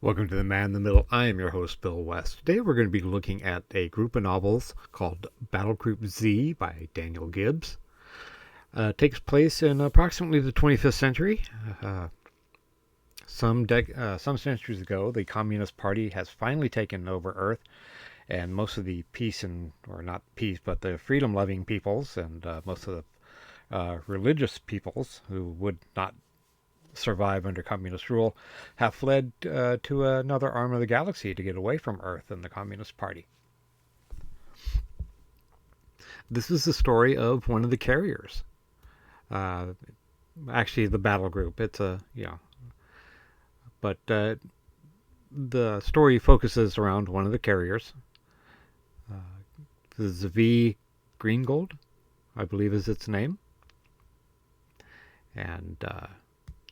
Welcome to The Man in the Middle. I am your host, Bill West. Today we're going to be looking at a group of novels called Battlegroup Z by Daniel Gibbs. It takes place in approximately the 25th century. Uh, some centuries ago, the Communist Party has finally taken over Earth, and most of the or not peace, but the freedom-loving peoples and most of the religious peoples who would not survive under communist rule have fled to another arm of the galaxy to get away from Earth and the Communist Party. This is the story of one of the carriers. Uh, Actually, the battle group. But the story focuses around one of the carriers. Uh, the Zvi Greengold, I believe is its name. And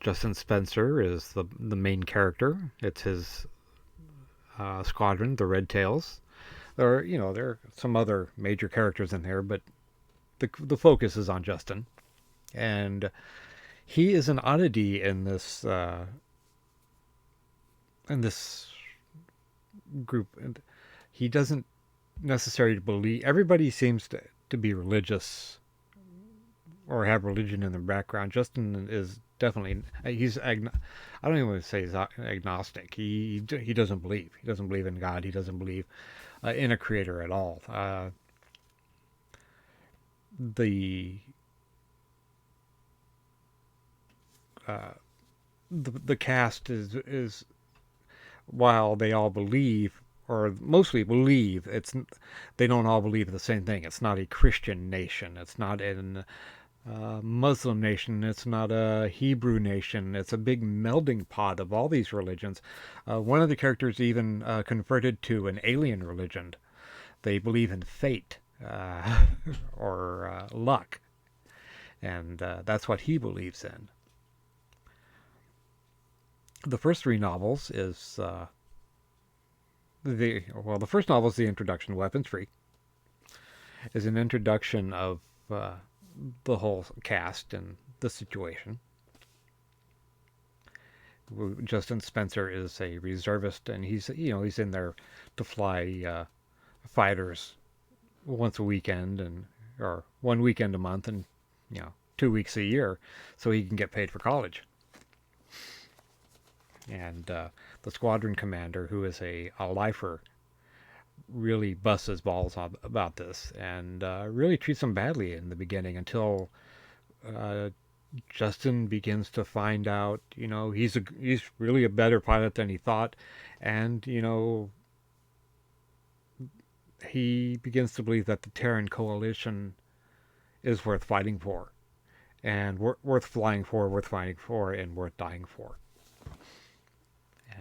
Justin Spencer is the main character. It's his squadron, the Red Tails. There are some other major characters in here, but the focus is on Justin, and he is an oddity in this group. And he doesn't necessarily believe. Everybody seems to be religious or have religion in their background. Justin is definitely I don't even want to say he's agnostic. He doesn't believe. He doesn't believe in God. He doesn't believe in a creator at all. The the cast is while they all believe or mostly believe, they don't all believe the same thing. It's not a Christian nation. It's not an Muslim nation. It's not a Hebrew nation. It's a big melding pot of all these religions. One of the characters even converted to an alien religion. They believe in fate or luck, and that's what he believes in. The first three novels is the first novel is the introduction, Weapons Free, is an introduction of the whole cast and the situation. Justin Spencer is a reservist, and he's in there to fly fighters once a weekend or one weekend a month, and 2 weeks a year, so he can get paid for college. And the squadron commander, who is a lifer, really busts his balls about this and really treats him badly in the beginning until Justin begins to find out, he's really a better pilot than he thought, and he begins to believe that the Terran coalition is worth fighting for, and worth flying for, worth fighting for, and worth dying for.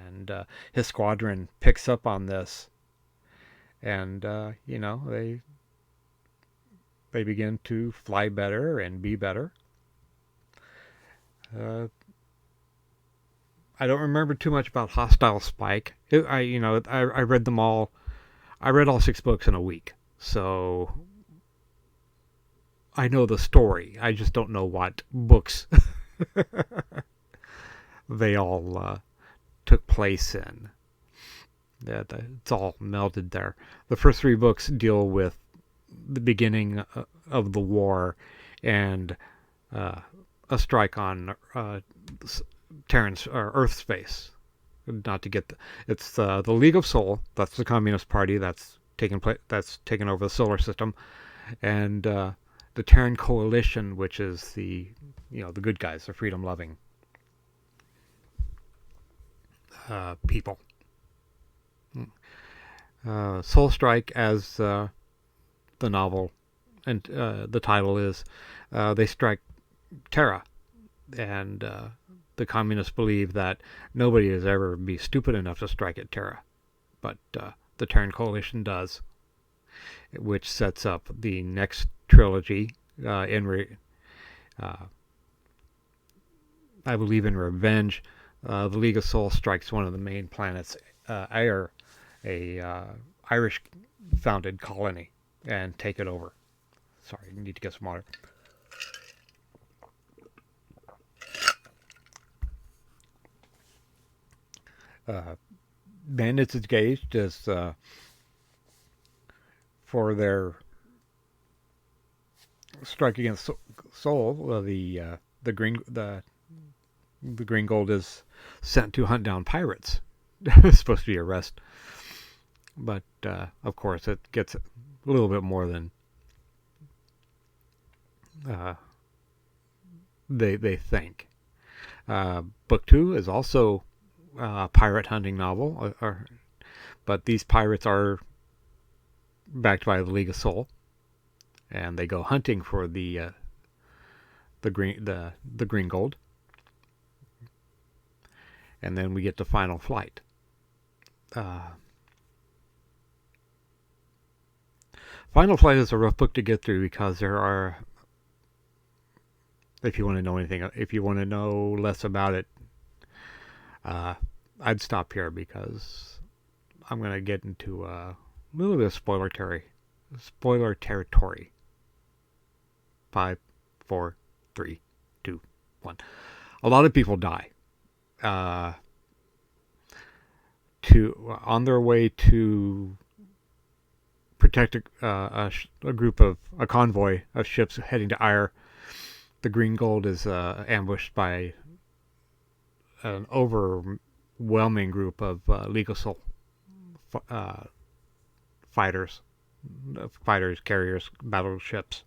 And his squadron picks up on this, and they begin to fly better and be better. I don't remember too much about Hostile Spike. I read them all. I read all 6 books in a week, so I know the story. I just don't know what books they all took place in. It's all melded there. The first 3 books deal with the beginning of the war and a strike on Terran's Earth space. Not to get it's the League of Soul. That's the Communist Party that's taken over the solar system, and the Terran Coalition, which is the good guys, the freedom loving people. Soul Strike, as the novel and the title is, they strike Terra, and the communists believe that nobody has ever be stupid enough to strike at Terra, but the Terran Coalition does, which sets up the next trilogy. I believe in Revenge, the League of Souls strikes one of the main planets, Air, a Irish-founded colony, and take it over. Sorry, I need to get some water. Uh, Bandits engaged as for their strike against Seoul. The Green Gold is sent to hunt down pirates. It's supposed to be a rest, but of course it gets a little bit more than uh, they think. Book 2 is also a pirate hunting novel, but these pirates are backed by the League of Soul, and they go hunting for the green gold, and then we get to Final Flight. Final Flight is a rough book to get through because there are, if you want to know anything, if you want to know less about it, I'd stop here because I'm going to get into a little bit of spoiler territory. 5, 4, 3, 2, 1. A lot of people die. On their way to protect a convoy of ships heading to Ayr, the Green Gold is ambushed by an overwhelming group of League Soul fighters, carriers, battleships,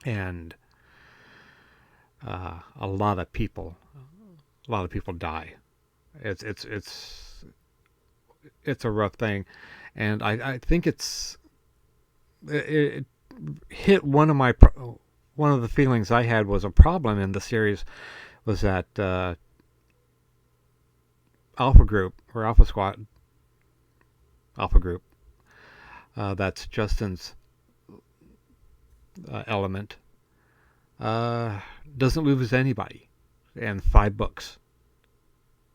and a lot of people die. It's a rough thing, and I think it hit one of the feelings I had was a problem in the series was that Alpha Group, that's Justin's element, doesn't lose anybody in 5 books.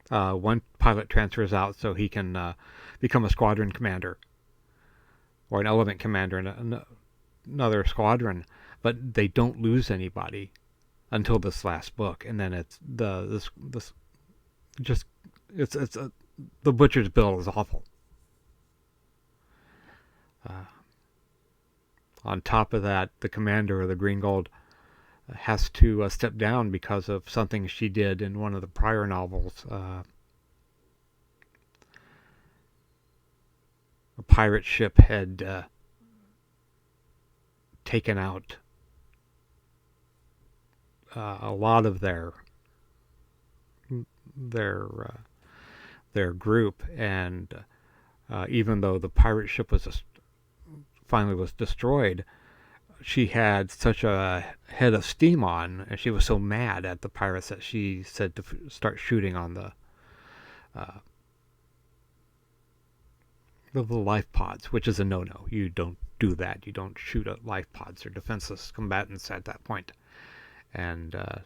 One pilot transfers out so he can become a squadron commander or an element commander in another squadron, but they don't lose anybody until this last book, and then it's the butcher's bill is awful. On top of that, the commander of the Green Gold has to step down because of something she did in one of the prior novels. A pirate ship had taken out a lot of their group, and even though the pirate ship finally was destroyed, she had such a head of steam on, and she was so mad at the pirates that she said to start shooting on the life pods, which is a no-no. You don't do that. You don't shoot at life pods. They're defenseless combatants at that point. And at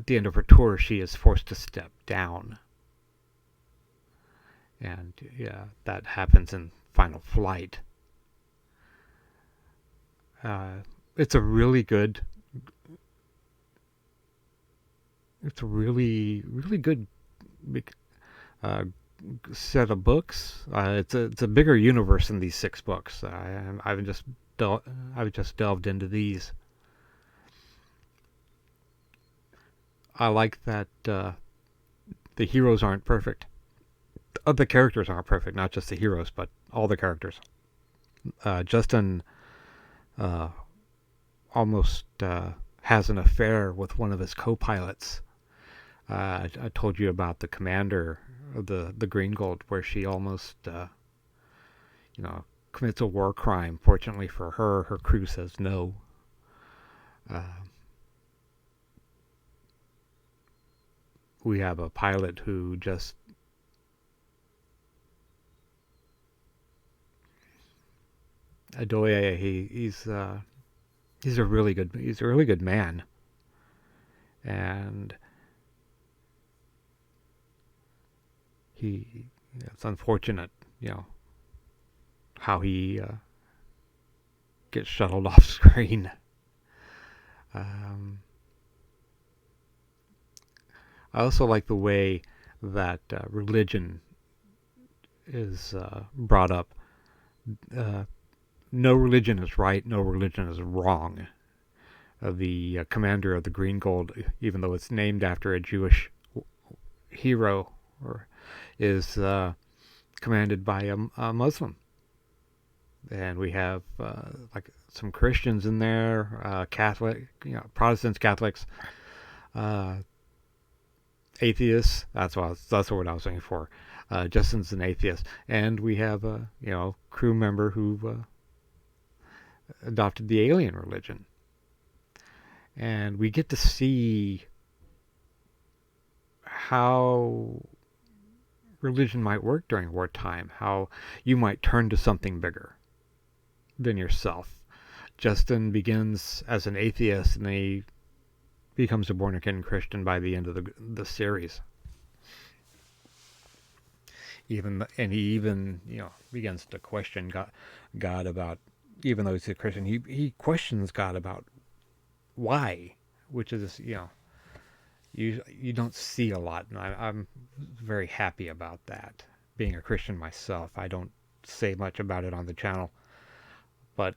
the end of her tour, she is forced to step down. And yeah, that happens in Final Flight. It's a really good set of books. It's a bigger universe than these 6 books. I've just delved into these. I like that the heroes aren't perfect. The characters aren't perfect, not just the heroes, but all the characters. Justin almost has an affair with one of his co-pilots. I told you about the commander of the Green Gold, where she almost commits a war crime. Fortunately for her, her crew says no. We have a pilot who just Adoye. He's a really good man, and it's unfortunate, how he gets shuttled off screen. I also like the way that religion is brought up. No religion is right, no religion is wrong. The commander of the Green Gold, even though it's named after a Jewish hero, is commanded by a Muslim. And we have like some Christians in there, Catholic, Protestants, Catholics, atheists. That's what I was looking for. Justin's an atheist, and we have a crew member who adopted the alien religion, and we get to see how religion might work during wartime, how you might turn to something bigger than yourself. Justin begins as an atheist, and he becomes a born-again Christian by the end of the series. He even begins to question God about, even though he's a Christian, he questions God about why, which is you don't see a lot, and I'm very happy about that. Being a Christian myself, I don't say much about it on the channel, but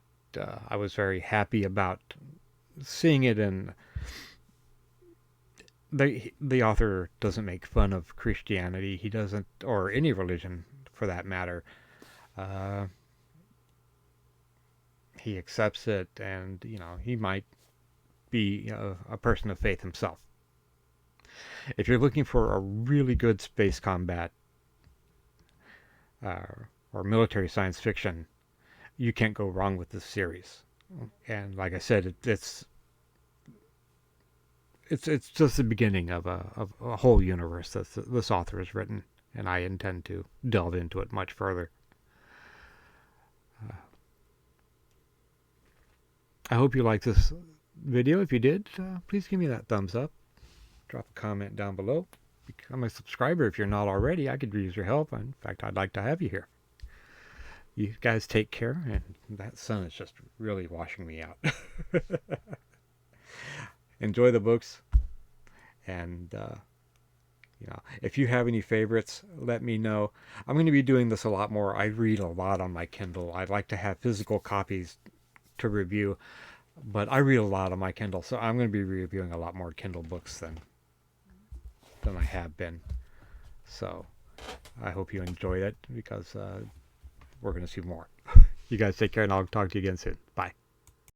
I was very happy about seeing it. And the author doesn't make fun of Christianity. He doesn't, or any religion for that matter. He accepts it, and he might be a person of faith himself. If you're looking for a really good space combat or military science fiction, you can't go wrong with this series. And like I said, it's just the beginning of a whole universe that this author has written, and I intend to delve into it much further. I hope you liked this video. If you did, please give me that thumbs up. Drop a comment down below. Become a subscriber if you're not already. I could use your help. In fact, I'd like to have you here. You guys take care, and that sun is just really washing me out. Enjoy the books, and if you have any favorites, let me know. I'm going to be doing this a lot more. I read a lot on my Kindle. I'd like to have physical copies to review, but I read a lot on my Kindle, so I'm going to be reviewing a lot more Kindle books than I have been. So I hope you enjoyed it, because we're going to see more. You guys take care, and I'll talk to you again soon. Bye.